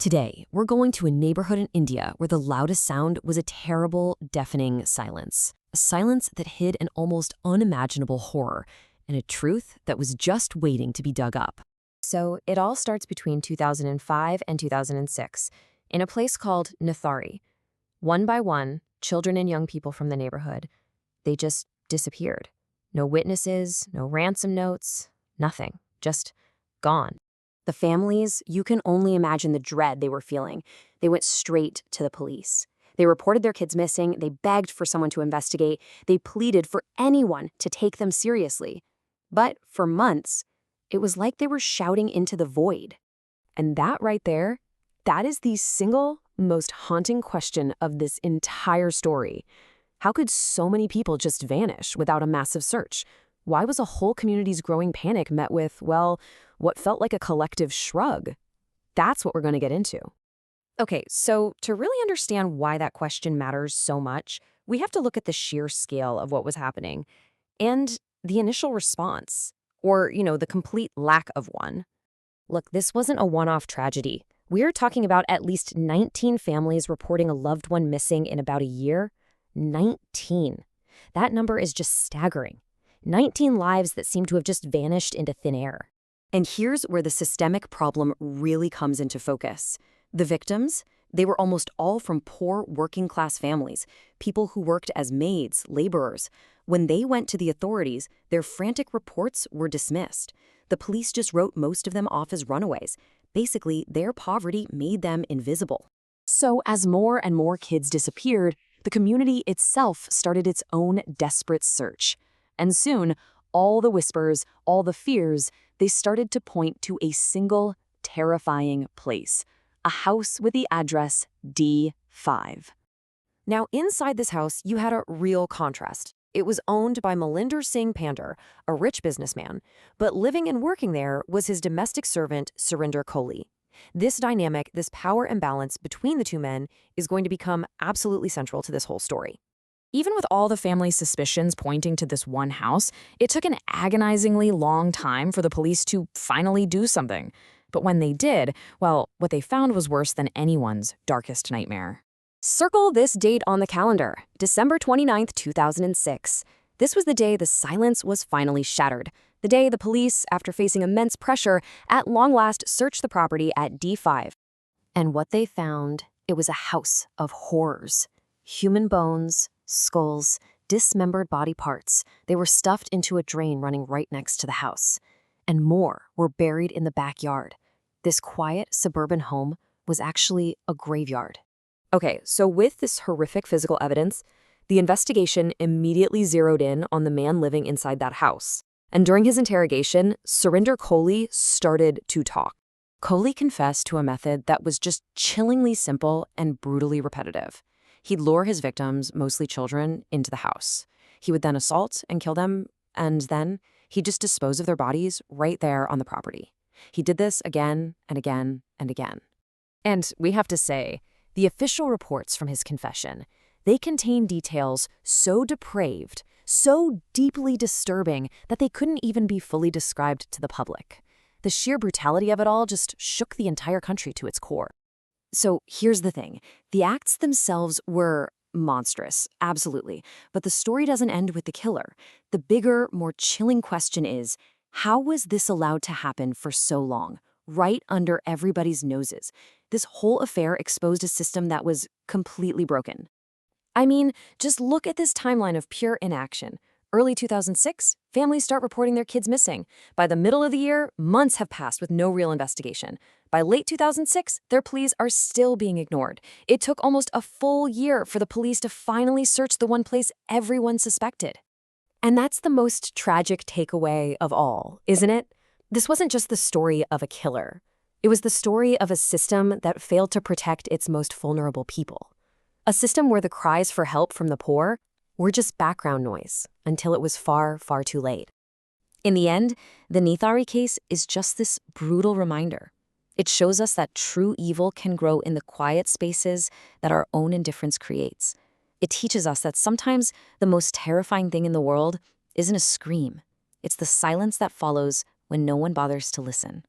Today, we're going to a neighborhood in India where the loudest sound was a terrible, deafening silence. A silence that hid an almost unimaginable horror and a truth that was just waiting to be dug up. So it all starts between 2005 and 2006 in a place called Nithari. One by one, children and young people from the neighborhood, they just disappeared. No witnesses, no ransom notes, nothing. Just gone. The families, you can only imagine the dread they were feeling. They went straight to the police. They reported their kids missing, they begged for someone to investigate, they pleaded for anyone to take them seriously. But for months, it was like they were shouting into the void. And that right there, that is the single most haunting question of this entire story. How could so many people just vanish without a massive search? Why was a whole community's growing panic met with, well, what felt like a collective shrug? That's what we're going to get into. Okay, so to really understand why that question matters so much, we have to look at the sheer scale of what was happening and the initial response, or, the complete lack of one. Look, this wasn't a one-off tragedy. We're talking about at least 19 families reporting a loved one missing in about a year. 19. That number is just staggering. 19 lives that seem to have just vanished into thin air. And here's where the systemic problem really comes into focus. The victims, they were almost all from poor working-class families, people who worked as maids, laborers. When they went to the authorities, their frantic reports were dismissed. The police just wrote most of them off as runaways. Basically, their poverty made them invisible. So as more and more kids disappeared, the community itself started its own desperate search. And soon, all the whispers, all the fears, they started to point to a single, terrifying place. A house with the address D5. Now, inside this house, you had a real contrast. It was owned by Malinder Singh Pandar, a rich businessman, but living and working there was his domestic servant, Surinder Kohli. This dynamic, this power imbalance between the two men is going to become absolutely central to this whole story. Even with all the family's suspicions pointing to this one house, it took an agonizingly long time for the police to finally do something. But when they did, well, what they found was worse than anyone's darkest nightmare. Circle this date on the calendar, December 29th, 2006. This was the day the silence was finally shattered. The day the police, after facing immense pressure, at long last searched the property at D5. And what they found, it was a house of horrors. Human bones, skulls, dismembered body parts. They were stuffed into a drain running right next to the house. And more were buried in the backyard. This quiet suburban home was actually a graveyard. Okay, so with this horrific physical evidence, the investigation immediately zeroed in on the man living inside that house. And during his interrogation, Surinder Kohli started to talk. Kohli confessed to a method that was just chillingly simple and brutally repetitive. He'd lure his victims, mostly children, into the house. He would then assault and kill them, and then he'd just dispose of their bodies right there on the property. He did this again and again and again. And we have to say, the official reports from his confession, they contain details so depraved, so deeply disturbing that they couldn't even be fully described to the public. The sheer brutality of it all just shook the entire country to its core. So here's the thing. The acts themselves were monstrous, absolutely. But the story doesn't end with the killer. The bigger, more chilling question is, how was this allowed to happen for so long, right under everybody's noses? This whole affair exposed a system that was completely broken. I mean, just look at this timeline of pure inaction. Early 2006, families start reporting their kids missing. By the middle of the year, months have passed with no real investigation. By late 2006, their pleas are still being ignored. It took almost a full year for the police to finally search the one place everyone suspected. And that's the most tragic takeaway of all, isn't it? This wasn't just the story of a killer. It was the story of a system that failed to protect its most vulnerable people. A system where the cries for help from the poor were just background noise until it was far, far too late. In the end, the Nithari case is just this brutal reminder. It shows us that true evil can grow in the quiet spaces that our own indifference creates. It teaches us that sometimes the most terrifying thing in the world isn't a scream. It's the silence that follows when no one bothers to listen.